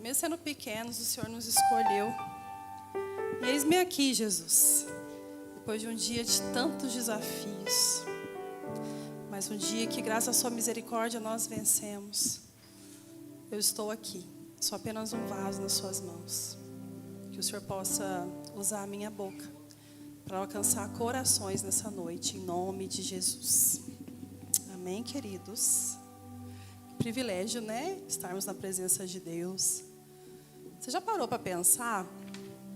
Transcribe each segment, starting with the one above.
Mesmo sendo pequenos, o Senhor nos escolheu. E eis-me aqui, Jesus. Depois de um dia de tantos desafios, mas um dia que, graças à sua misericórdia, nós vencemos. Eu estou aqui, sou apenas um vaso nas suas mãos. Que o Senhor possa usar a minha boca para alcançar corações nessa noite, em nome de Jesus. Amém, queridos? Que privilégio, né? Estarmos na presença de Deus. Você já parou para pensar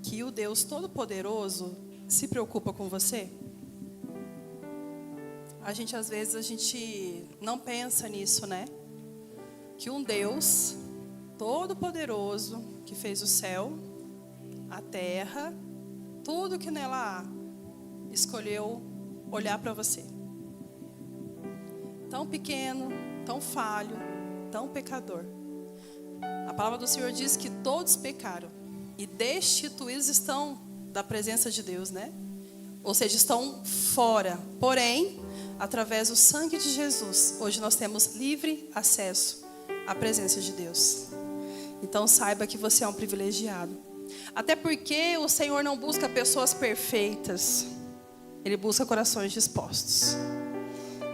que o Deus Todo-Poderoso se preocupa com você? Às vezes, a gente não pensa nisso, né? Que um Deus Todo-Poderoso, que fez o céu, a terra, tudo que nela há, escolheu olhar para você. Tão pequeno, tão falho, tão pecador. A palavra do Senhor diz que todos pecaram e destituídos estão da presença de Deus, né? Ou seja, estão fora. Porém, através do sangue de Jesus, hoje nós temos livre acesso à presença de Deus. Então saiba que você é um privilegiado. Até porque o Senhor não busca pessoas perfeitas. Ele busca corações dispostos.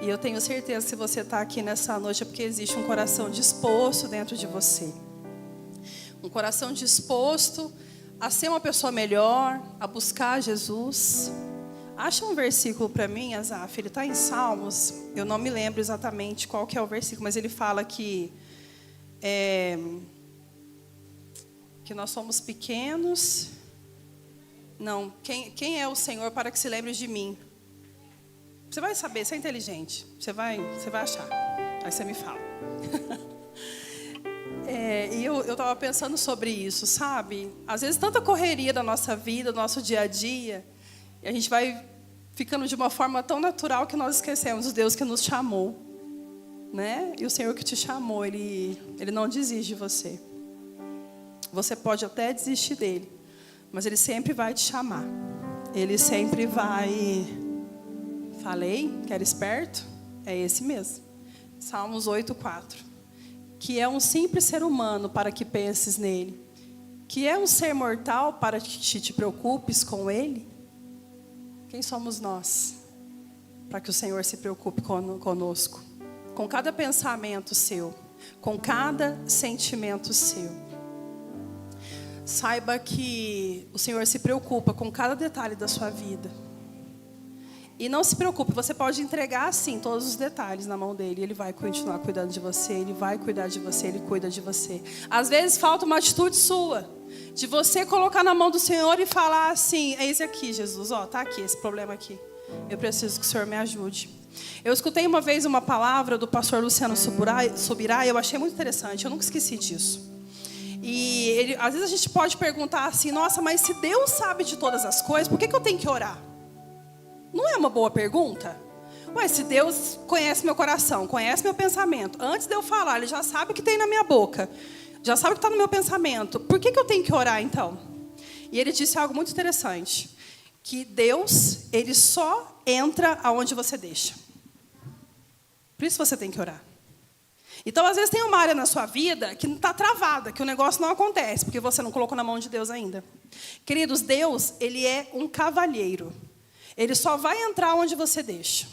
E eu tenho certeza que se você está aqui nessa noite é porque existe um coração disposto dentro de você. Um coração disposto a ser uma pessoa melhor, a buscar Jesus. Acha um versículo para mim, Asaf. Ele está em Salmos. Eu não me lembro exatamente qual que é o versículo, mas ele fala que nós somos pequenos. Não, quem é o Senhor para que se lembre de mim? Você vai saber, você é inteligente. Você vai achar. Aí você me fala. E eu estava pensando sobre isso, sabe? Às vezes tanta correria da nossa vida, do nosso dia a dia, e a gente vai ficando de uma forma tão natural que nós esquecemos o Deus que nos chamou, né? E o Senhor que te chamou, Ele não desiste de você. Você pode até desistir dele, mas Ele sempre vai te chamar. Ele sempre vai... Falei que era esperto? É esse mesmo. Salmos 8:4. Que é um simples ser humano para que penses nele. Que é um ser mortal para que te preocupes com ele. Quem somos nós para que o Senhor se preocupe conosco? Com cada pensamento seu, com cada sentimento seu. Saiba que o Senhor se preocupa com cada detalhe da sua vida. E não se preocupe, você pode entregar assim todos os detalhes na mão dele. Ele vai continuar cuidando de você, ele vai cuidar de você, ele cuida de você. Às vezes falta uma atitude sua, de você colocar na mão do Senhor e falar assim: eis aqui, Jesus, ó, tá aqui esse problema aqui. Eu preciso que o Senhor me ajude. Eu escutei uma vez uma palavra do pastor Luciano Subirá e eu achei muito interessante, eu nunca esqueci disso. E às vezes a gente pode perguntar assim: nossa, mas se Deus sabe de todas as coisas, por que eu tenho que orar? Não é uma boa pergunta? Ué, se Deus conhece meu coração, conhece meu pensamento, antes de eu falar, Ele já sabe o que tem na minha boca, já sabe o que está no meu pensamento, por que eu tenho que orar então? E ele disse algo muito interessante, que Deus, Ele só entra aonde você deixa. Por isso você tem que orar. Então, às vezes tem uma área na sua vida que está travada, que o negócio não acontece, porque você não colocou na mão de Deus ainda. Queridos, Deus, Ele é um cavalheiro. Ele só vai entrar onde você deixa.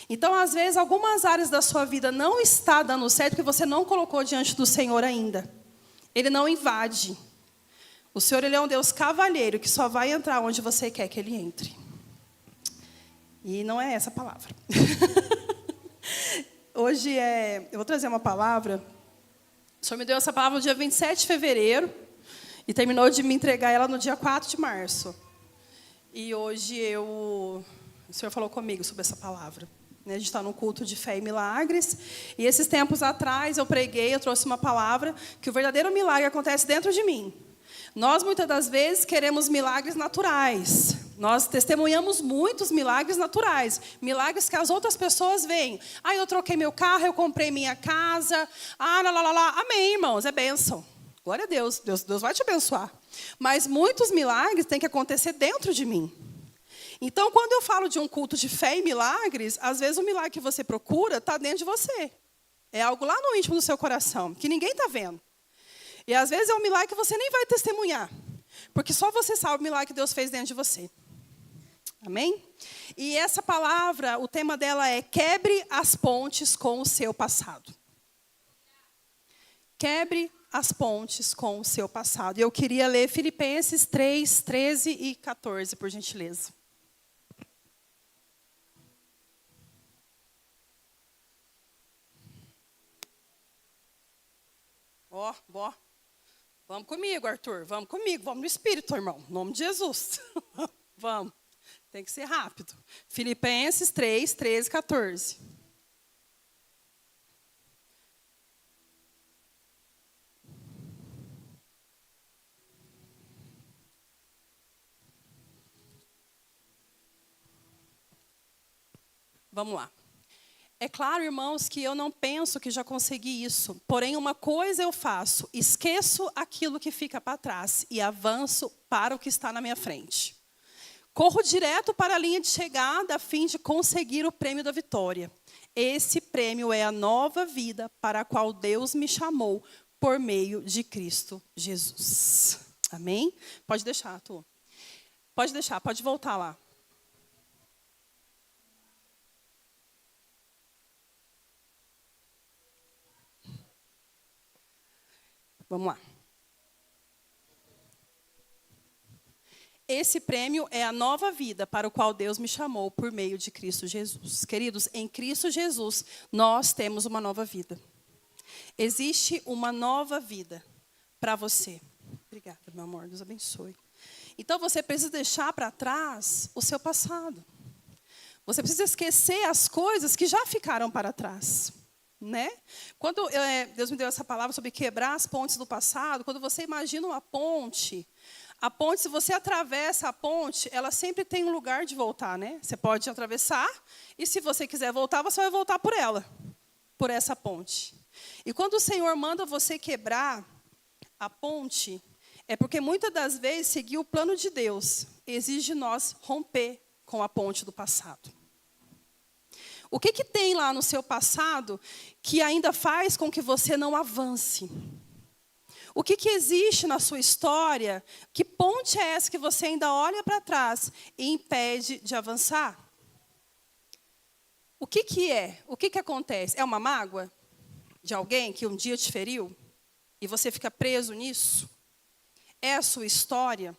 Então, às vezes, algumas áreas da sua vida não está dando certo porque você não colocou diante do Senhor ainda. Ele não invade. O Senhor, Ele é um Deus cavalheiro que só vai entrar onde você quer que Ele entre. E não é essa a palavra. Hoje eu vou trazer uma palavra. O Senhor me deu essa palavra no dia 27 de fevereiro e terminou de me entregar ela no dia 4 de março. E hoje o Senhor falou comigo sobre essa palavra. A gente está num culto de fé e milagres. E esses tempos atrás eu trouxe uma palavra que o verdadeiro milagre acontece dentro de mim. Nós, muitas das vezes, queremos milagres naturais. Nós testemunhamos muitos milagres naturais. Milagres que as outras pessoas veem. Eu troquei meu carro, eu comprei minha casa. Amém, irmãos, é bênção. Glória a Deus. Deus vai te abençoar. Mas muitos milagres têm que acontecer dentro de mim. Então, quando eu falo de um culto de fé e milagres, às vezes o milagre que você procura está dentro de você. É algo lá no íntimo do seu coração, que ninguém está vendo. E às vezes é um milagre que você nem vai testemunhar. Porque só você sabe o milagre que Deus fez dentro de você. Amém? E essa palavra, o tema dela é: quebre as pontes com o seu passado. Quebre as pontes com o seu passado. E eu queria ler Filipenses 3, 13 e 14, por gentileza. Ó. Vamos comigo, Arthur. Vamos comigo. Vamos no Espírito, irmão. Em nome de Jesus. Vamos. Tem que ser rápido. Filipenses 3, 13 e 14. Vamos lá. É claro, irmãos, que eu não penso que já consegui isso. Porém, uma coisa eu faço: esqueço aquilo que fica para trás e avanço para o que está na minha frente. Corro direto para a linha de chegada a fim de conseguir o prêmio da vitória. Esse prêmio é a nova vida para a qual Deus me chamou por meio de Cristo Jesus. Amém? Pode deixar, Tu. Pode deixar, pode voltar lá. Vamos lá. Esse prêmio é a nova vida para o qual Deus me chamou por meio de Cristo Jesus. Queridos, em Cristo Jesus, nós temos uma nova vida. Existe uma nova vida para você. Obrigada, meu amor. Deus abençoe. Então, você precisa deixar para trás o seu passado. Você precisa esquecer as coisas que já ficaram para trás. Né? Quando Deus me deu essa palavra sobre quebrar as pontes do passado, quando você imagina uma ponte, se você atravessa a ponte, ela sempre tem um lugar de voltar, né? Você pode atravessar, e se você quiser voltar, você vai voltar por ela, por essa ponte. E quando o Senhor manda você quebrar a ponte, é porque muitas das vezes seguir o plano de Deus exige de nós romper com a ponte do passado. O que tem lá no seu passado que ainda faz com que você não avance? O que existe na sua história? Que ponte é essa que você ainda olha para trás e impede de avançar? O que é? O que acontece? É uma mágoa de alguém que um dia te feriu? E você fica preso nisso? É a sua história?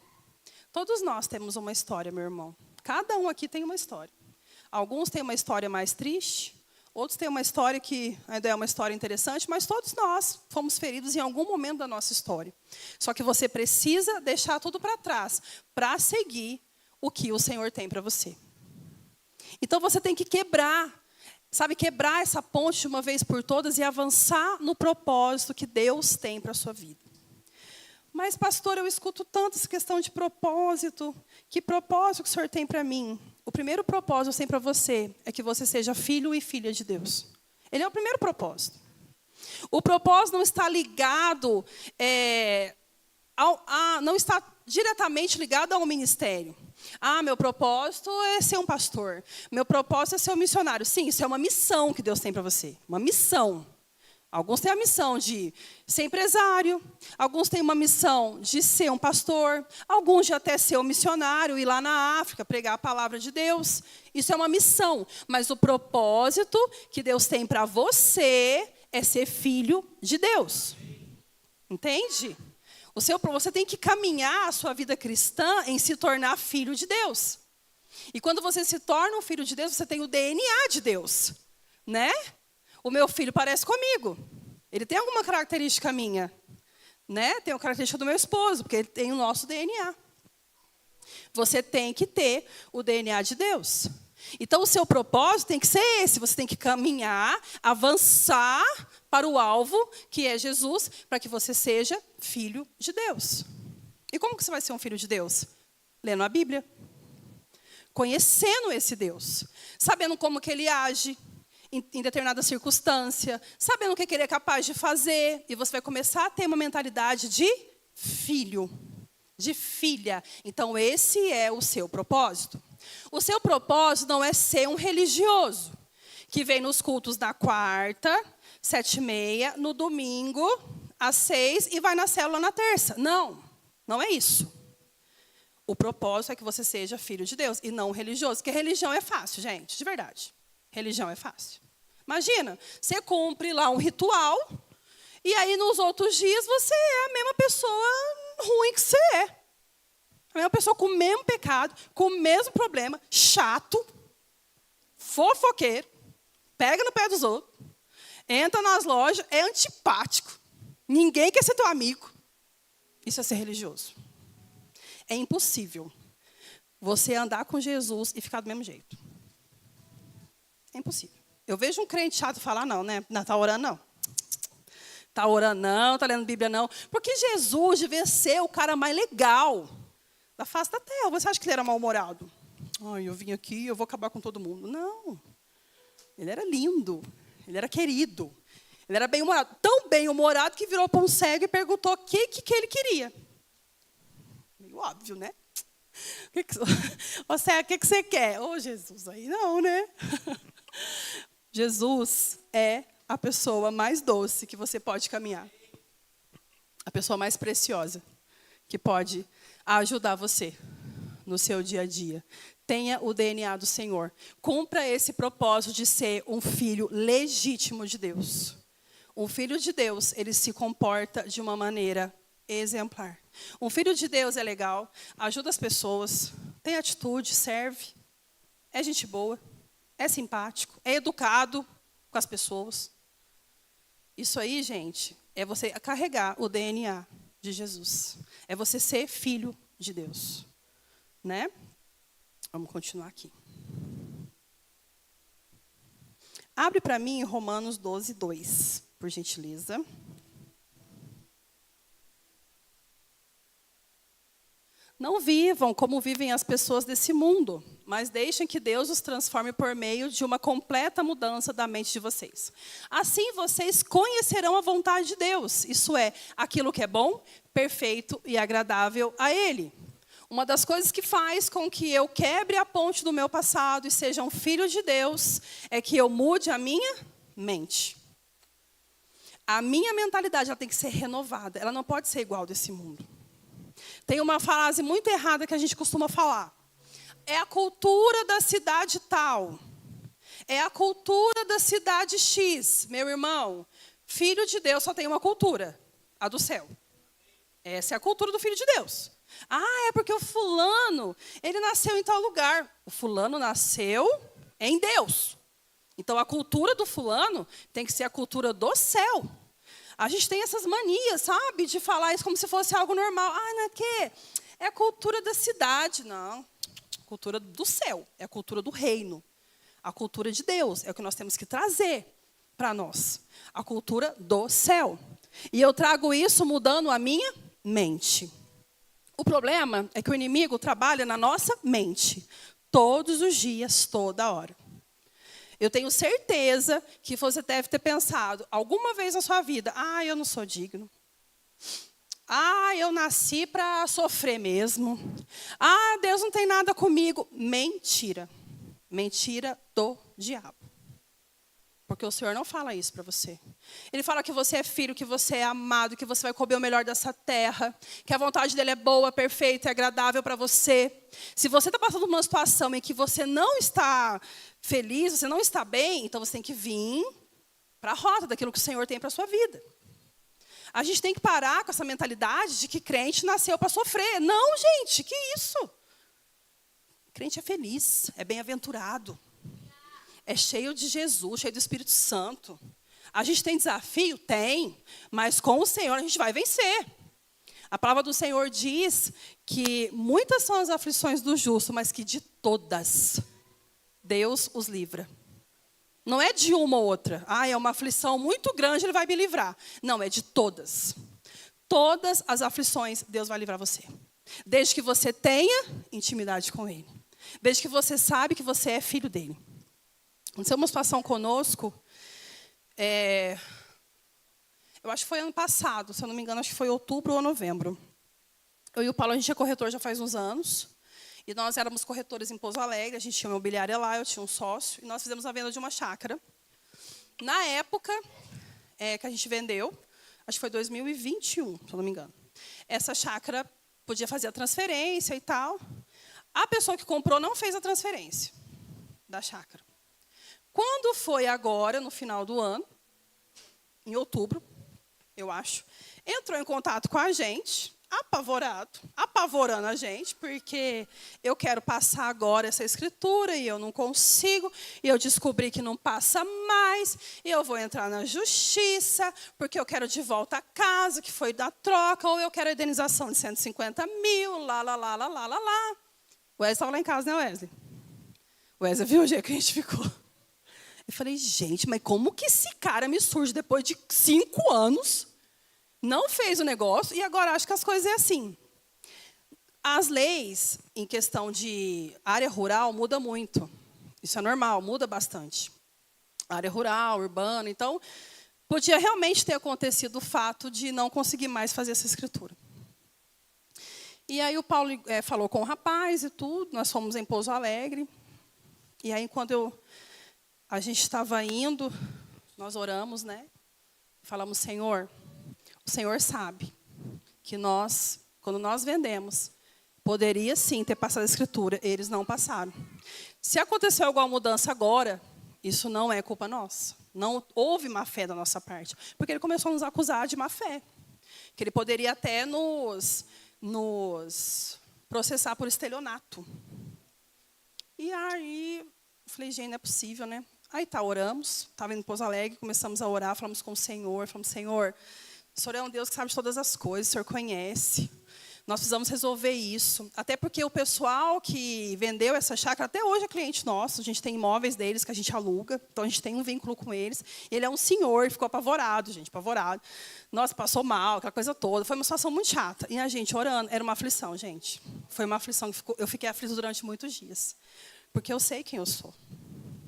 Todos nós temos uma história, meu irmão. Cada um aqui tem uma história. Alguns têm uma história mais triste, outros têm uma história que ainda é uma história interessante, mas todos nós fomos feridos em algum momento da nossa história. Só que você precisa deixar tudo para trás, para seguir o que o Senhor tem para você. Então você tem que quebrar essa ponte de uma vez por todas e avançar no propósito que Deus tem para a sua vida. Mas, pastor, eu escuto tanto essa questão de propósito. Que propósito que o Senhor tem para mim? O primeiro propósito que eu tenho para você é que você seja filho e filha de Deus. Ele é o primeiro propósito. O propósito não está ligado, não está diretamente ligado ao ministério. Meu propósito é ser um pastor. Meu propósito é ser um missionário. Sim, isso é uma missão que Deus tem para você. Uma missão. Alguns têm a missão de ser empresário, alguns têm uma missão de ser um pastor, alguns de até ser um missionário, ir lá na África, pregar a palavra de Deus. Isso é uma missão, mas o propósito que Deus tem para você é ser filho de Deus. Entende? Você tem que caminhar a sua vida cristã em se tornar filho de Deus. E quando você se torna um filho de Deus, você tem o DNA de Deus, né? O meu filho parece comigo. Ele tem alguma característica minha, né? Tem a característica do meu esposo, porque ele tem o nosso DNA. Você tem que ter o DNA de Deus. Então, o seu propósito tem que ser esse. Você tem que caminhar, avançar para o alvo, que é Jesus, para que você seja filho de Deus. E como que você vai ser um filho de Deus? Lendo a Bíblia. Conhecendo esse Deus. Sabendo como que Ele age em determinada circunstância, sabendo o que ele é capaz de fazer, e você vai começar a ter uma mentalidade de filho, de filha. Então, esse é o seu propósito. O seu propósito não é ser um religioso, que vem nos cultos da quarta, 7h30, no domingo, às 6 e vai na célula na terça. Não, não é isso. O propósito é que você seja filho de Deus e não religioso. Porque religião é fácil, gente, de verdade. Religião é fácil. Imagina, você cumpre lá um ritual e aí nos outros dias você é a mesma pessoa ruim que você é. A mesma pessoa com o mesmo pecado, com o mesmo problema, chato, fofoqueiro, pega no pé dos outros, entra nas lojas, é antipático. Ninguém quer ser teu amigo. Isso é ser religioso. É impossível você andar com Jesus e ficar do mesmo jeito. É impossível. Eu vejo um crente chato falar, não, né? Não, tá orando, não. Tá orando, não. Tá lendo Bíblia, não. Porque Jesus devia ser o cara mais legal da face da terra. Você acha que ele era mal-humorado? Ai, eu vim aqui, eu vou acabar com todo mundo. Não. Ele era lindo. Ele era querido. Ele era bem-humorado. Tão bem-humorado que virou para um cego e perguntou o que ele queria. Meio óbvio, né? Ô cego, o que você quer? Ô, Jesus, aí não, né? Jesus é a pessoa mais doce que você pode caminhar. A pessoa mais preciosa que pode ajudar você no seu dia a dia. Tenha o DNA do Senhor. Cumpra esse propósito de ser um filho legítimo de Deus. Um filho de Deus, ele se comporta de uma maneira exemplar. Um filho de Deus é legal, ajuda as pessoas, tem atitude, serve, é gente boa, é simpático, é educado com as pessoas. Isso aí, gente, é você carregar o DNA de Jesus. É você ser filho de Deus. Né? Vamos continuar aqui. Abre para mim Romanos 12, 2, por gentileza. Não vivam como vivem as pessoas desse mundo, mas deixem que Deus os transforme por meio de uma completa mudança da mente de vocês. Assim vocês conhecerão a vontade de Deus, isso é, aquilo que é bom, perfeito e agradável a Ele. Uma das coisas que faz com que eu quebre a ponte do meu passado e seja um filho de Deus é que eu mude a minha mente. A minha mentalidade ela tem que ser renovada, ela não pode ser igual desse mundo. Tem uma frase muito errada que a gente costuma falar. É a cultura da cidade tal. É a cultura da cidade X. Meu irmão, filho de Deus só tem uma cultura, a do céu. Essa é a cultura do filho de Deus. Ah, é porque o fulano, ele nasceu em tal lugar. O fulano nasceu em Deus. Então, a cultura do fulano tem que ser a cultura do céu. A gente tem essas manias, sabe? De falar isso como se fosse algo normal. Ah, não é que? É a cultura da cidade. Não. A cultura do céu. É a cultura do reino. A cultura de Deus. É o que nós temos que trazer para nós. A cultura do céu. E eu trago isso mudando a minha mente. O problema é que o inimigo trabalha na nossa mente. Todos os dias, toda hora. Eu tenho certeza que você deve ter pensado alguma vez na sua vida, ah, eu não sou digno. Ah, eu nasci para sofrer mesmo. Ah, Deus não tem nada comigo. Mentira. Mentira do diabo. Porque o Senhor não fala isso para você. Ele fala que você é filho, que você é amado, que você vai comer o melhor dessa terra, que a vontade dele é boa, perfeita e agradável para você. Se você está passando por uma situação em que você não está feliz, você não está bem, então você tem que vir para a rota daquilo que o Senhor tem para a sua vida. A gente tem que parar com essa mentalidade de que crente nasceu para sofrer. Não, gente, que isso? Crente é feliz, é bem-aventurado. É cheio de Jesus, cheio do Espírito Santo. A gente tem desafio? Tem. Mas com o Senhor a gente vai vencer. A palavra do Senhor diz que muitas são as aflições do justo, mas que de todas Deus os livra. Não é de uma ou outra. Ah, é uma aflição muito grande, Ele vai me livrar. Não, é de todas. Todas as aflições Deus vai livrar você. Desde que você tenha intimidade com Ele. Desde que você sabe que você é filho dEle. Aconteceu uma situação conosco, eu acho que foi ano passado, se eu não me engano, acho que foi outubro ou novembro. Eu e o Paulo, a gente é corretor já faz uns anos, e nós éramos corretores em Pouso Alegre, a gente tinha uma imobiliária lá, eu tinha um sócio, e nós fizemos a venda de uma chácara. Na época que a gente vendeu, acho que foi 2021, se eu não me engano. Essa chácara podia fazer a transferência e tal. A pessoa que comprou não fez a transferência da chácara. Quando foi agora, no final do ano, em outubro, eu acho, entrou em contato com a gente, apavorando a gente, porque eu quero passar agora essa escritura e eu não consigo, e eu descobri que não passa mais, e eu vou entrar na justiça, porque eu quero de volta a casa, que foi da troca, ou eu quero a indenização de 150 mil, lá. O Wesley estava lá em casa, né, Wesley? O Wesley viu o jeito que a gente ficou. Eu falei, gente, mas como que esse cara me surge depois de 5 anos, não fez o negócio, e agora acha que as coisas é assim? As leis, em questão de área rural, mudam muito. Isso é normal, muda bastante. Área rural, urbana, então, podia realmente ter acontecido o fato de não conseguir mais fazer essa escritura. E aí o Paulo falou com o rapaz e tudo, nós fomos em Pouso Alegre. E aí, quando a gente estava indo, nós oramos, né? Falamos, Senhor, o Senhor sabe que nós, quando nós vendemos, poderia sim ter passado a escritura, eles não passaram. Se aconteceu alguma mudança agora, isso não é culpa nossa. Não houve má fé da nossa parte. Porque ele começou a nos acusar de má fé. Que ele poderia até nos processar por estelionato. E aí, eu falei, gente, não é possível, né? Aí oramos, estava indo em Pouso Alegre, começamos a orar, falamos com o Senhor, Senhor, o Senhor é um Deus que sabe de todas as coisas, o Senhor conhece. Nós precisamos resolver isso. Até porque o pessoal que vendeu essa chácara, até hoje é cliente nosso, a gente tem imóveis deles que a gente aluga, então a gente tem um vínculo com eles. Ele é um senhor, ficou apavorado, gente, apavorado. Nossa, passou mal, aquela coisa toda. Foi uma situação muito chata. E a gente orando, era uma aflição, gente. Foi uma aflição que eu fiquei aflita durante muitos dias. Porque eu sei quem eu sou.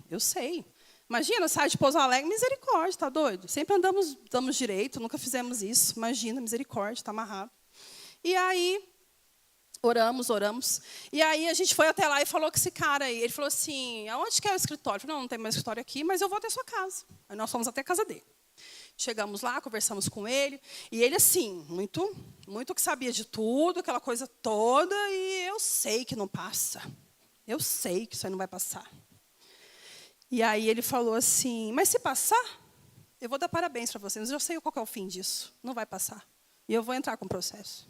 Eu sei. Imagina, sai de Pouso Alegre, misericórdia, tá doido? Sempre damos direito, nunca fizemos isso. Imagina, misericórdia, está amarrado. E aí, oramos. E aí, a gente foi até lá e falou com esse cara aí. Ele falou assim, aonde que é o escritório? Eu falei, não tem mais escritório aqui, mas eu vou até a sua casa. Aí nós fomos até a casa dele. Chegamos lá, conversamos com ele. E ele, assim, muito que sabia de tudo, aquela coisa toda. E eu sei que não passa. Eu sei que isso aí não vai passar. E aí ele falou assim, mas se passar, eu vou dar parabéns para vocês. Eu já sei qual que é o fim disso. Não vai passar. E eu vou entrar com o processo.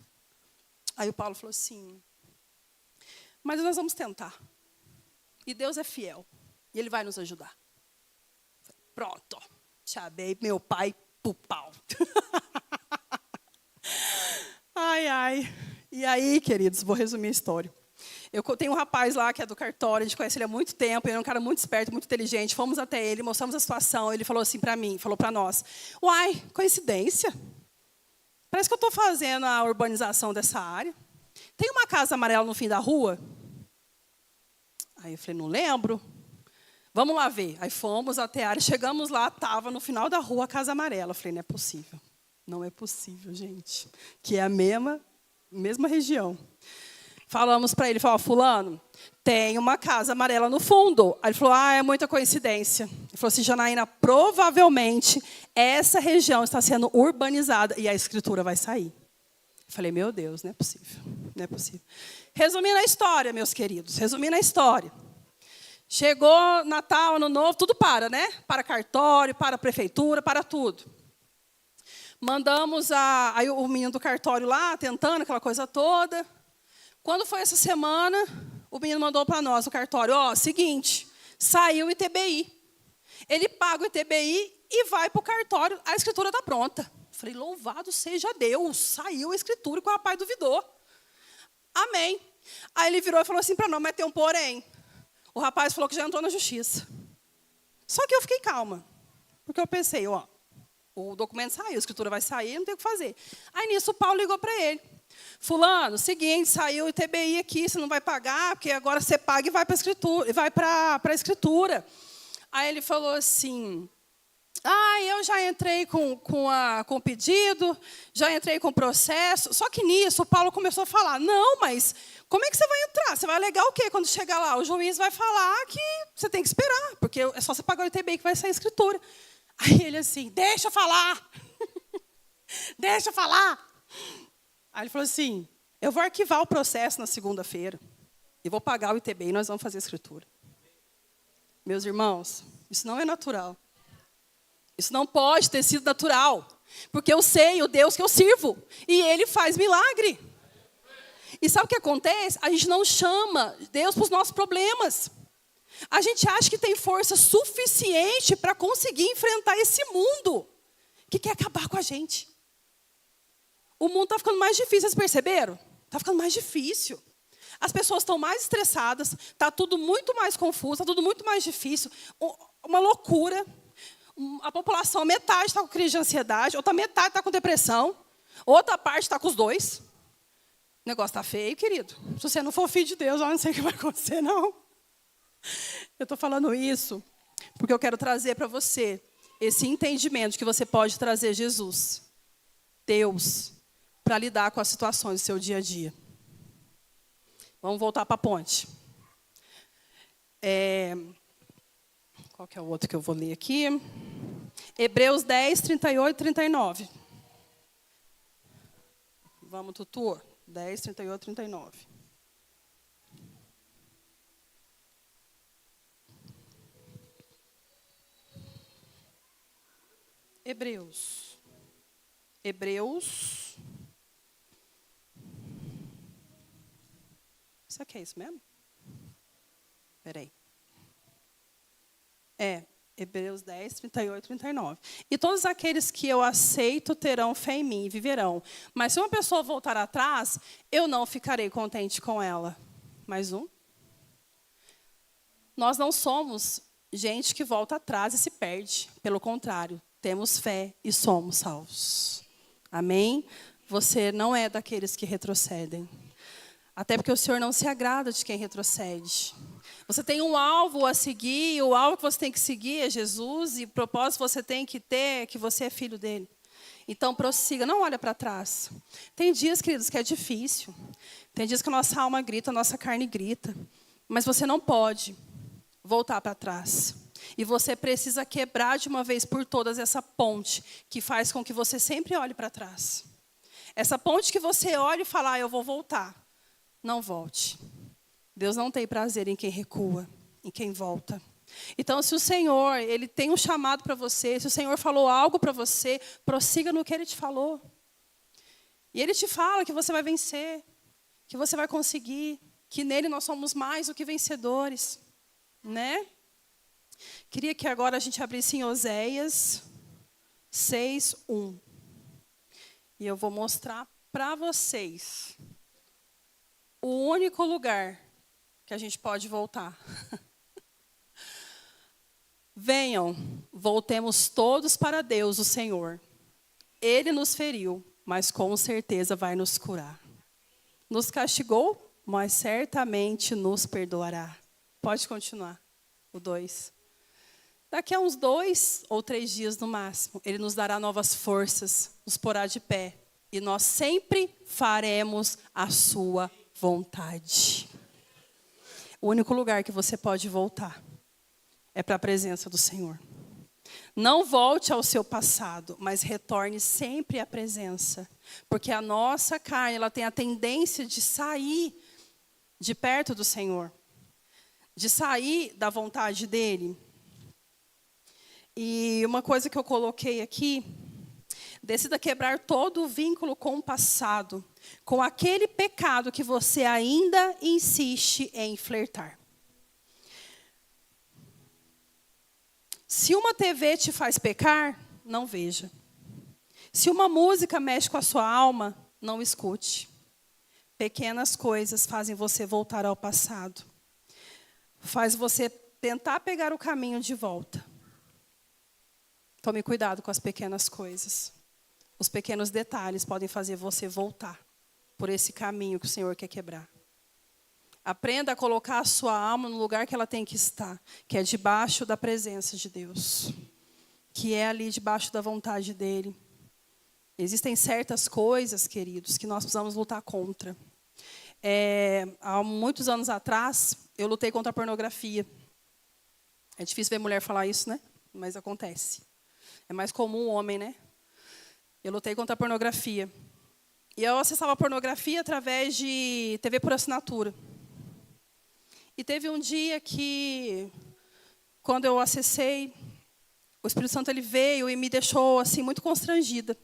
Aí o Paulo falou assim, mas nós vamos tentar. E Deus é fiel. E Ele vai nos ajudar. Falei, pronto. Chamei meu pai pro pau. Ai. E aí, queridos, vou resumir a história. Eu tenho um rapaz lá que é do cartório, a gente conhece ele há muito tempo, ele é um cara muito esperto, muito inteligente. Fomos até ele, mostramos a situação, ele falou assim para mim, falou para nós, uai, coincidência. Parece que eu estou fazendo a urbanização dessa área. Tem uma casa amarela no fim da rua? Aí eu falei, não lembro. Vamos lá ver. Aí fomos até a área, chegamos lá, estava no final da rua a casa amarela. Eu falei, não é possível. Não é possível, gente. Que é a mesma região. Falamos para ele, falou, fulano, tem uma casa amarela no fundo. Aí ele falou, é muita coincidência. Ele falou assim, Janaína, provavelmente essa região está sendo urbanizada e a escritura vai sair. Eu falei, meu Deus, não é possível. Não é possível. Resumindo a história, meus queridos, resumindo a história. Chegou Natal, Ano Novo, tudo para, né? Para cartório, para a prefeitura, para tudo. Mandamos aí o menino do cartório lá, tentando aquela coisa toda. Quando foi essa semana, o menino mandou para nós, o cartório, seguinte, saiu o ITBI. Ele paga o ITBI e vai para o cartório, a escritura está pronta. Falei, louvado seja Deus, saiu a escritura que o rapaz duvidou. Amém. Aí ele virou e falou assim para nós, mas tem um porém. O rapaz falou que já entrou na justiça. Só que eu fiquei calma, porque eu pensei, o documento saiu, a escritura vai sair, não tem o que fazer. Aí nisso o Paulo ligou para ele. Fulano, seguinte, saiu o ITBI aqui, você não vai pagar, porque agora você paga e vai para a escritura, vai para a escritura. Aí ele falou assim, eu já entrei com o pedido, já entrei com o processo. Só que nisso o Paulo começou a falar, não, mas como é que você vai entrar? Você vai alegar o quê quando chegar lá? O juiz vai falar que você tem que esperar, porque é só você pagar o ITBI que vai sair a escritura. Aí ele assim, deixa eu falar. Deixa eu falar. Aí ele falou assim, eu vou arquivar o processo na segunda-feira. E vou pagar o ITB e nós vamos fazer a escritura. Meus irmãos, isso não é natural. Isso não pode ter sido natural. Porque eu sei o Deus que eu sirvo. E Ele faz milagre. E sabe o que acontece? A gente não chama Deus para os nossos problemas. A gente acha que tem força suficiente para conseguir enfrentar esse mundo que quer acabar com a gente. O mundo está ficando mais difícil, vocês perceberam? Está ficando mais difícil. As pessoas estão mais estressadas, está tudo muito mais confuso, está tudo muito mais difícil. Uma loucura. A população, metade está com crise de ansiedade, outra metade está com depressão, outra parte está com os dois. O negócio está feio, querido. Se você não for filho de Deus, eu não sei o que vai acontecer, não. Eu estou falando isso porque eu quero trazer para você esse entendimento de que você pode trazer Jesus, Deus, para lidar com as situações do seu dia a dia. Vamos voltar para a ponte. Qual que é o outro que eu vou ler aqui? Hebreus 10, 38 e 39. Vamos, tutor. 10, 38 e 39. Hebreus. Isso aqui é isso mesmo? Espera aí. Hebreus 10, 38 e 39. E todos aqueles que eu aceito terão fé em mim e viverão. Mas se uma pessoa voltar atrás, eu não ficarei contente com ela. Mais um. Nós não somos gente que volta atrás e se perde. Pelo contrário, temos fé e somos salvos. Amém? Você não é daqueles que retrocedem. Até porque o Senhor não se agrada de quem retrocede. Você tem um alvo a seguir, e o alvo que você tem que seguir é Jesus, e o propósito que você tem que ter é que você é filho dele. Então, prossiga, não olha para trás. Tem dias, queridos, que é difícil. Tem dias que a nossa alma grita, a nossa carne grita. Mas você não pode voltar para trás. E você precisa quebrar de uma vez por todas essa ponte que faz com que você sempre olhe para trás. Essa ponte que você olha e fala, eu vou voltar. Não volte. Deus não tem prazer em quem recua, em quem volta. Então, se o Senhor, Ele tem um chamado para você, se o Senhor falou algo para você, prossiga no que Ele te falou. E Ele te fala que você vai vencer, que você vai conseguir, que nele nós somos mais do que vencedores. Né? Queria que agora a gente abrisse em Oséias 6, 1. E eu vou mostrar para vocês o único lugar que a gente pode voltar. Venham, voltemos todos para Deus, o Senhor. Ele nos feriu, mas com certeza vai nos curar. Nos castigou, mas certamente nos perdoará. Pode continuar, o 2. Daqui a uns 2 ou 3 dias no máximo, Ele nos dará novas forças, nos porá de pé. E nós sempre faremos a sua vontade. O único lugar que você pode voltar é para a presença do Senhor. Não volte ao seu passado, mas retorne sempre à presença. Porque a nossa carne, ela tem a tendência de sair de perto do Senhor. De sair da vontade dEle. E uma coisa que eu coloquei aqui, decida quebrar todo o vínculo com o passado, com aquele pecado que você ainda insiste em flertar. Se uma TV te faz pecar, não veja. Se uma música mexe com a sua alma, não escute. Pequenas coisas fazem você voltar ao passado. Faz você tentar pegar o caminho de volta. Tome cuidado com as pequenas coisas. Os pequenos detalhes podem fazer você voltar por esse caminho que o Senhor quer quebrar. Aprenda a colocar a sua alma no lugar que ela tem que estar, que é debaixo da presença de Deus, que é ali debaixo da vontade dEle. Existem certas coisas, queridos, que nós precisamos lutar contra. Há muitos anos atrás, eu lutei contra a pornografia. É difícil ver mulher falar isso, né? Mas acontece. É mais comum o homem, né? Eu lutei contra a pornografia. E eu acessava a pornografia através de TV por assinatura. E teve um dia que, quando eu acessei, o Espírito Santo ele veio e me deixou assim muito constrangida.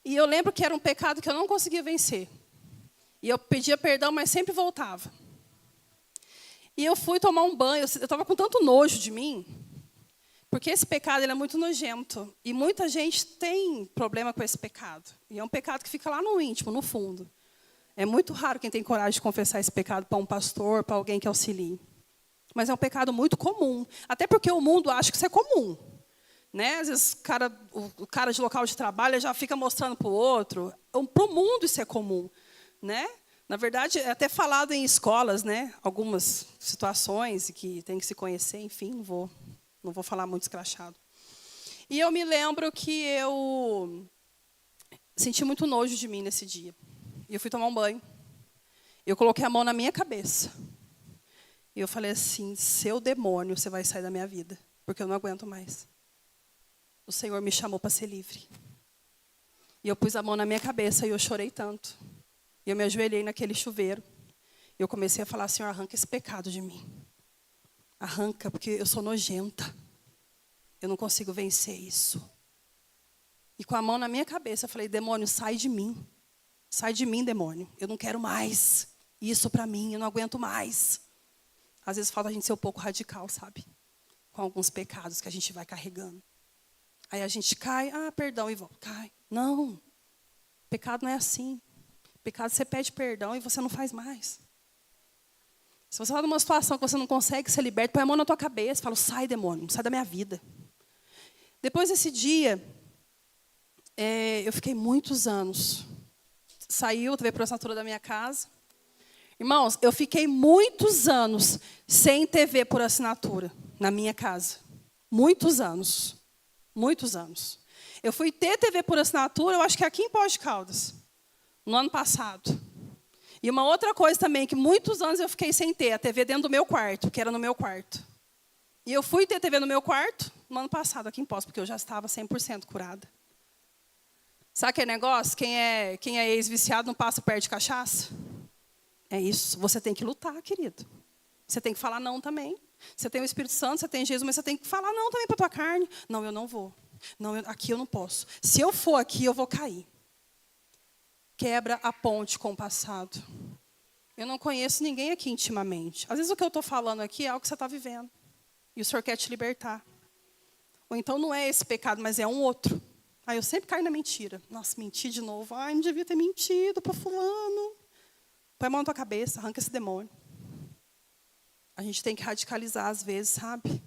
E eu lembro que era um pecado que eu não conseguia vencer. E eu pedia perdão, mas sempre voltava. E eu fui tomar um banho, eu estava com tanto nojo de mim, porque esse pecado ele é muito nojento. E muita gente tem problema com esse pecado. E é um pecado que fica lá no íntimo, no fundo. É muito raro quem tem coragem de confessar esse pecado para um pastor, para alguém que auxilie. Mas é um pecado muito comum. Até porque o mundo acha que isso é comum. Né? Às vezes o cara de local de trabalho já fica mostrando para o outro. Para o mundo isso é comum. Né? Na verdade, é até falado em escolas, né? Algumas situações que tem que se conhecer, enfim, não vou falar muito escrachado. E eu me lembro que eu senti muito nojo de mim nesse dia. E eu fui tomar um banho. Eu coloquei a mão na minha cabeça. E eu falei assim, seu demônio, você vai sair da minha vida, porque eu não aguento mais. O Senhor me chamou para ser livre. E eu pus a mão na minha cabeça e eu chorei tanto. E eu me ajoelhei naquele chuveiro. E eu comecei a falar, Senhor, arranca esse pecado de mim. Arranca, porque eu sou nojenta. Eu não consigo vencer isso. E com a mão na minha cabeça, eu falei, demônio, sai de mim. Sai de mim, demônio. Eu não quero mais isso para mim, eu não aguento mais. Às vezes falta a gente ser um pouco radical, sabe? Com alguns pecados que a gente vai carregando. Aí a gente cai, perdão, e volta. Cai. Não, pecado não é assim. Pecado você pede perdão e você não faz mais. Se você está numa situação que você não consegue ser liberto, põe a mão na tua cabeça e fala, sai, demônio, sai da minha vida. Depois desse dia, eu fiquei muitos anos. Saiu, TV por assinatura da minha casa. Irmãos, eu fiquei muitos anos sem TV por assinatura na minha casa. Muitos anos. Muitos anos. Eu fui ter TV por assinatura, eu acho que aqui em Pós de Caldas, no ano passado. E uma outra coisa também, que muitos anos eu fiquei sem ter, a TV dentro do meu quarto, que era no meu quarto. E eu fui ter TV no meu quarto no ano passado, aqui em Pós, porque eu já estava 100% curada. Sabe aquele negócio? Quem é ex-viciado não passa perto de cachaça? É isso. Você tem que lutar, querido. Você tem que falar não também. Você tem o Espírito Santo, você tem Jesus, mas você tem que falar não também para a tua carne. Não, eu não vou. Não, aqui eu não posso. Se eu for aqui, eu vou cair. Quebra a ponte com o passado. Eu não conheço ninguém aqui intimamente. Às vezes o que eu estou falando aqui é algo que você está vivendo. E o Senhor quer te libertar. Ou então não é esse pecado, mas é um outro. Aí eu sempre caio na mentira. Nossa, menti de novo. Ai, não devia ter mentido para fulano. Põe a mão na tua cabeça, arranca esse demônio. A gente tem que radicalizar às vezes, sabe?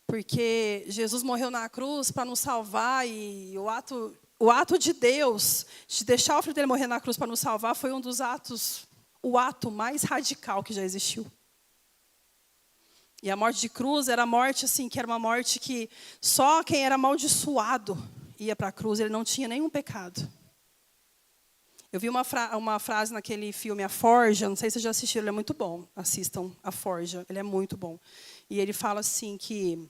Porque Jesus morreu na cruz para nos salvar e o ato de Deus, de deixar o filho dele morrer na cruz para nos salvar, foi um dos atos, o ato mais radical que já existiu. E a morte de cruz era a morte assim, que era uma morte que só quem era amaldiçoado ia para a cruz, ele não tinha nenhum pecado. Eu vi uma frase naquele filme A Forja, não sei se vocês já assistiram, ele é muito bom. Assistam A Forja, ele é muito bom. E ele fala assim que...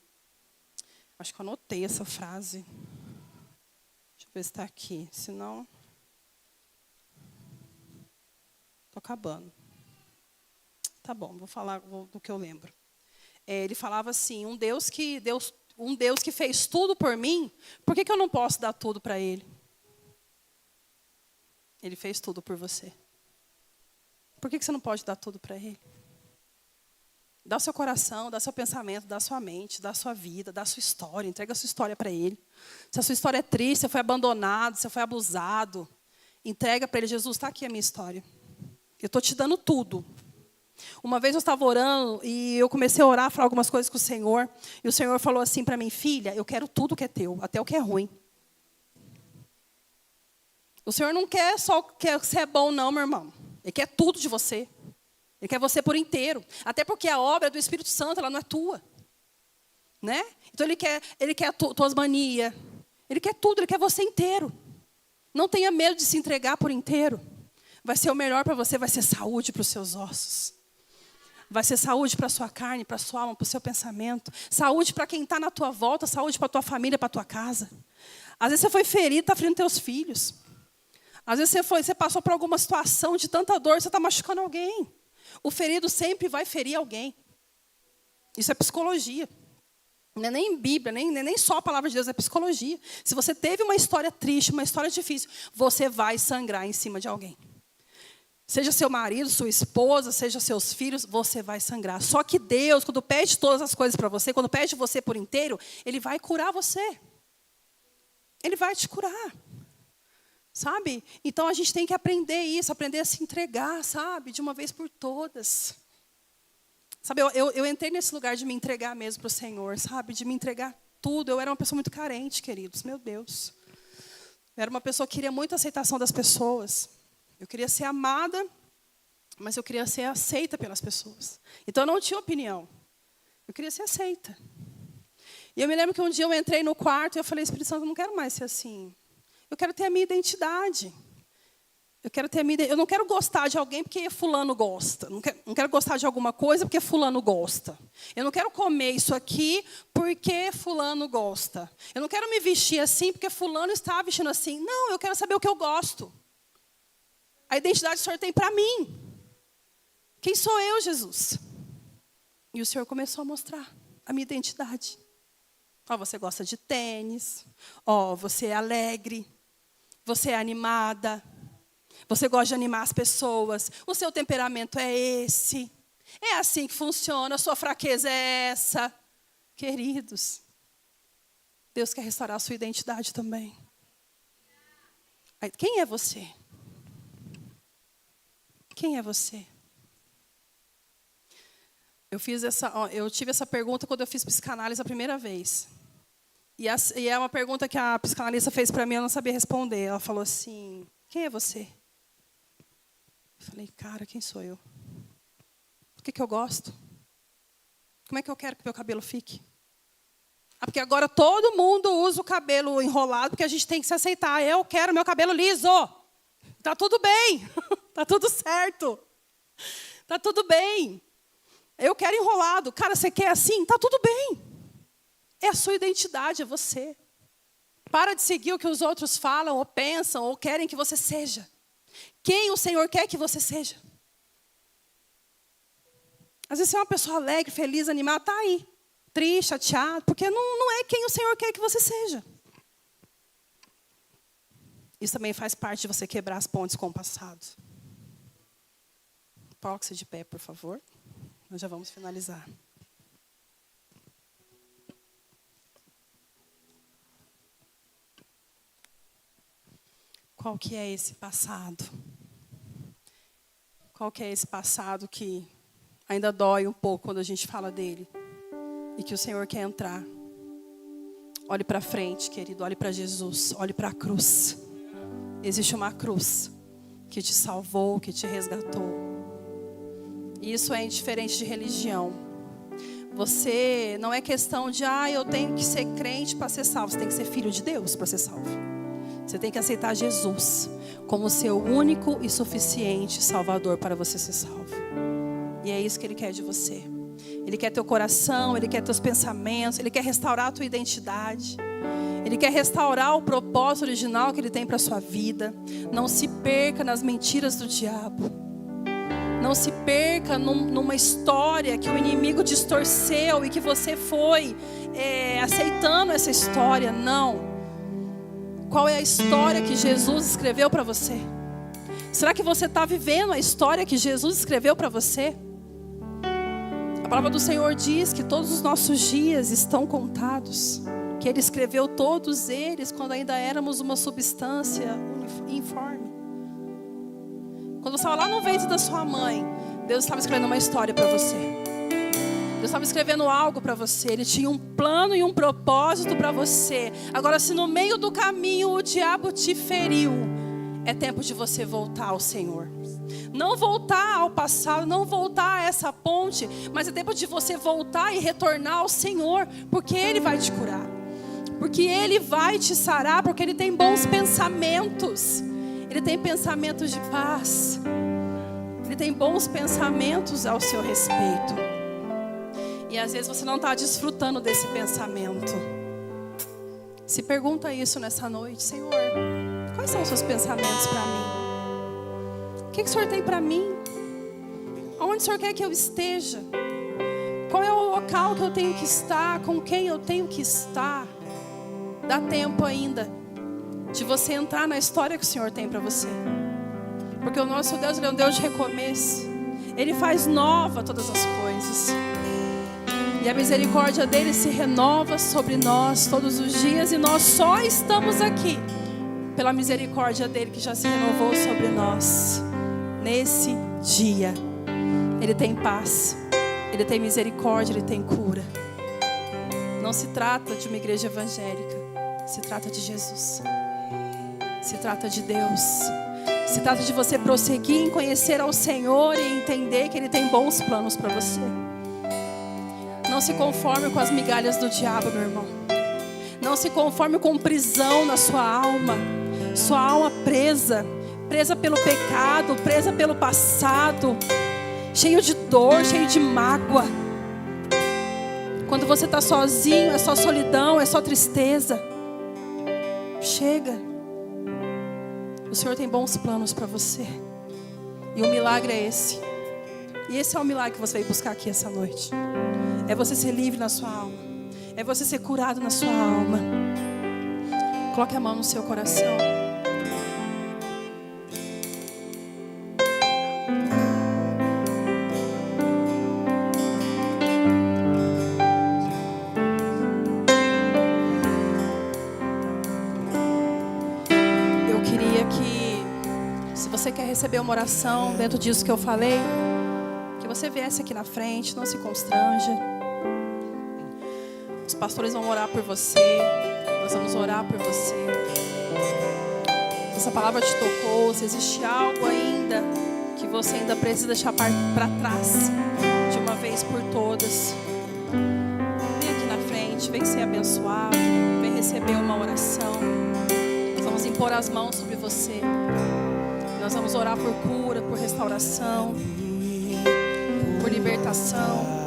Acho que eu anotei essa frase. Deixa eu ver se está aqui, senão... Estou acabando. Tá bom, vou falar do que eu lembro. Ele falava assim, um Deus que fez tudo por mim, por que eu não posso dar tudo para Ele? Ele fez tudo por você. Por que você não pode dar tudo para Ele? Dá o seu coração, dá o seu pensamento, dá a sua mente, dá a sua vida, dá a sua história. Entrega a sua história para Ele. Se a sua história é triste, você foi abandonado, você foi abusado, entrega para Ele. Jesus, está aqui a minha história. Eu estou te dando tudo. Uma vez eu estava orando e eu comecei a orar, falar algumas coisas com o Senhor. E o Senhor falou assim para mim, filha, eu quero tudo que é teu, até o que é ruim. O Senhor não quer só que você é bom, não, meu irmão. Ele quer tudo de você. Ele quer você por inteiro. Até porque a obra é do Espírito Santo, ela não é tua. Né? Então ele quer tuas manias. Ele quer tudo, ele quer você inteiro. Não tenha medo de se entregar por inteiro. Vai ser o melhor para você, vai ser saúde para os seus ossos. Vai ser saúde para a sua carne, para a sua alma, para o seu pensamento. Saúde para quem está na tua volta, saúde para a tua família, para a tua casa. Às vezes você foi ferido, está ferindo teus filhos. Às vezes você passou por alguma situação de tanta dor, você está machucando alguém. O ferido sempre vai ferir alguém. Isso é psicologia. Não é nem Bíblia, nem só a palavra de Deus, é psicologia. Se você teve uma história triste, uma história difícil, você vai sangrar em cima de alguém. Seja seu marido, sua esposa, seja seus filhos, você vai sangrar. Só que Deus, quando pede todas as coisas para você, quando pede você por inteiro, Ele vai curar você. Ele vai te curar. Sabe? Então a gente tem que aprender isso, aprender a se entregar, sabe? De uma vez por todas. Sabe, eu entrei nesse lugar de me entregar mesmo para o Senhor, sabe? De me entregar tudo. Eu era uma pessoa muito carente, queridos, meu Deus. Eu era uma pessoa que queria muito a aceitação das pessoas. Eu queria ser amada, mas eu queria ser aceita pelas pessoas. Então eu não tinha opinião. Eu queria ser aceita. E eu me lembro que um dia eu entrei no quarto e eu falei, Espírito Santo, eu não quero mais ser assim. Eu quero ter a minha identidade. Eu não quero gostar de alguém porque fulano gosta. Não quero gostar de alguma coisa porque fulano gosta. Eu não quero comer isso aqui porque fulano gosta. Eu não quero me vestir assim porque fulano está vestindo assim. Não, eu quero saber o que eu gosto. A identidade o Senhor tem para mim. Quem sou eu, Jesus? E o Senhor começou a mostrar a minha identidade. Você gosta de tênis. Você é alegre. Você é animada. Você gosta de animar as pessoas. O seu temperamento é esse. É assim que funciona. A sua fraqueza é essa. Queridos, Deus quer restaurar a sua identidade também. Quem é você? Quem é você? Eu tive essa pergunta quando eu fiz psicanálise a primeira vez. E é uma pergunta que a psicanalista fez para mim, eu não sabia responder. Ela falou assim, quem é você? Eu falei, cara, quem sou eu? O que eu gosto? Como é que eu quero que meu cabelo fique? Porque agora todo mundo usa o cabelo enrolado, porque a gente tem que se aceitar. Eu quero meu cabelo liso. Tá tudo bem. Tá tudo certo. Tá tudo bem. Eu quero enrolado. Cara, você quer assim? Tá tudo bem. É a sua identidade, é você. Para de seguir o que os outros falam, ou pensam, ou querem que você seja. Quem o Senhor quer que você seja? Às vezes você é uma pessoa alegre, feliz, animada, está aí. Triste, chateado, porque não é quem o Senhor quer que você seja. Isso também faz parte de você quebrar as pontes com o passado. Coloque-se de pé, por favor. Nós já vamos finalizar. Qual que é esse passado? Qual que é esse passado que ainda dói um pouco quando a gente fala dele? E que o Senhor quer entrar. Olhe para frente, querido. Olhe para Jesus. Olhe para a cruz. Existe uma cruz que te salvou, que te resgatou. E isso é indiferente de religião. Você não é questão de, eu tenho que ser crente para ser salvo. Você tem que ser filho de Deus para ser salvo. Você tem que aceitar Jesus como seu único e suficiente Salvador para você ser salvo. E é isso que Ele quer de você. Ele quer teu coração, Ele quer teus pensamentos, Ele quer restaurar a tua identidade. Ele quer restaurar o propósito original que Ele tem para a sua vida. Não se perca nas mentiras do diabo. Não se perca numa história que o inimigo distorceu e que você foi aceitando essa história. Não. Qual é a história que Jesus escreveu para você? Será que você está vivendo a história que Jesus escreveu para você? A palavra do Senhor diz que todos os nossos dias estão contados. Que Ele escreveu todos eles quando ainda éramos uma substância informe. Quando você estava lá no ventre da sua mãe, Deus estava escrevendo uma história para você. Deus estava escrevendo algo para você. Ele tinha um plano e um propósito para você. Agora, se no meio do caminho o diabo te feriu, é tempo de você voltar ao Senhor. Não voltar ao passado, não voltar a essa ponte, mas é tempo de você voltar e retornar ao Senhor, porque Ele vai te curar. Porque Ele vai te sarar, porque Ele tem bons pensamentos. Ele tem pensamentos de paz. Ele tem bons pensamentos ao seu respeito. E às vezes você não está desfrutando desse pensamento. Se pergunta isso nessa noite: Senhor, quais são os seus pensamentos para mim? O que o Senhor tem para mim? Onde o Senhor quer que eu esteja? Qual é o local que eu tenho que estar? Com quem eu tenho que estar? Dá tempo ainda de você entrar na história que o Senhor tem para você. Porque o nosso Deus, Ele é um Deus de recomeço. Ele faz nova todas as coisas. E a misericórdia dele se renova sobre nós todos os dias. E nós só estamos aqui pela misericórdia dele que já se renovou sobre nós. Nesse dia, Ele tem paz, Ele tem misericórdia, Ele tem cura. Não se trata de uma igreja evangélica, se trata de Jesus. Se trata de Deus. Se trata de você prosseguir em conhecer ao Senhor e entender que Ele tem bons planos para você. Não se conforme com as migalhas do diabo, meu irmão. Não se conforme com prisão na sua alma. Sua alma presa pelo pecado, presa pelo passado, cheio de dor, cheio de mágoa. Quando você está sozinho, é só solidão, é só tristeza. Chega. O Senhor tem bons planos para você. E o milagre é esse. E esse é o milagre que você veio buscar aqui essa noite. É você ser livre na sua alma. É você ser curado na sua alma. Coloque a mão no seu coração. Eu queria que, se você quer receber uma oração dentro disso que eu falei, que você viesse aqui na frente, não se constranja. Os pastores vão orar por você. Nós vamos orar por você. Se essa palavra te tocou, se existe algo ainda que você ainda precisa deixar para trás, de uma vez por todas, vem aqui na frente, vem ser abençoado, vem receber uma oração. Nós vamos impor as mãos sobre você. Nós vamos orar por cura, por restauração, por libertação.